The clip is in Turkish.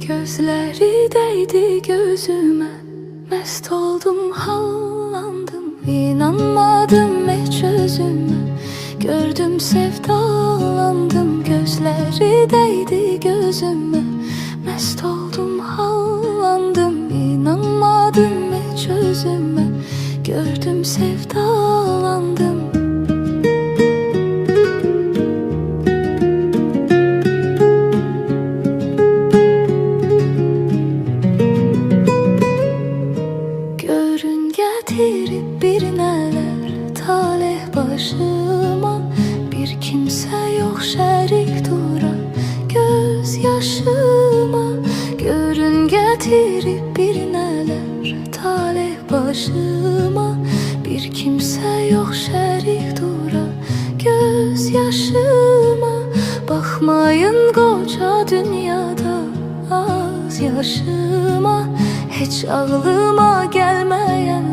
Gözleri değdi gözüme, mest oldum, hallandım. İnanmadım hiç özüme, gördüm sevdalandım. Gözleri değdi gözüme, mest oldum, hallandım. İnanmadım hiç özüme, gördüm sevdalandım. Görün getirip bir neler talih başıma, bir kimse yok şerik dura göz yaşıma. Görün getirip bir neler talih başıma, bir kimse yok şerik dura göz yaşıma. Bakmayın koca dünyada az yaşıma, hiç ağlıma gelmeyen